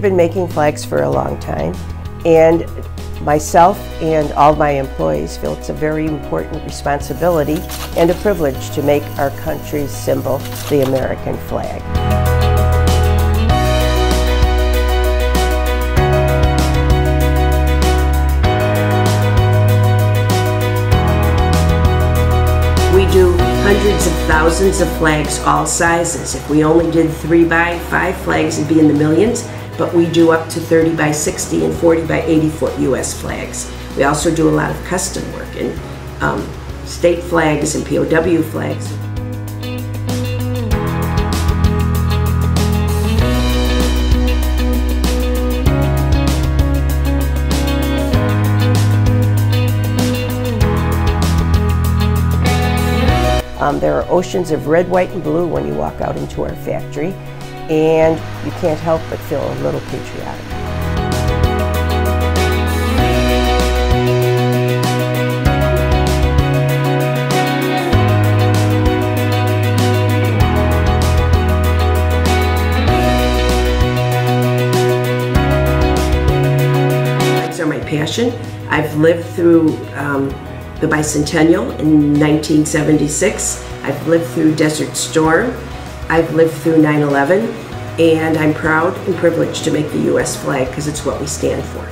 been making flags for a long time, and myself and all my employees feel it's a very important responsibility and a privilege to make our country's symbol the American flag. We do hundreds of thousands of flags, all sizes. If we only did 3x5 flags, it'd be in the millions, but we do up to 30 by 60 and 40 by 80 foot US flags. We also do a lot of custom work and state flags and POW flags. There are oceans of red, white, and blue when you walk out into our factory, and you can't help but feel a little patriotic. Flags are my passion. I've lived through the bicentennial in 1976. I've lived through Desert Storm. I've lived through 9/11, and I'm proud and privileged to make the U.S. flag because it's what we stand for.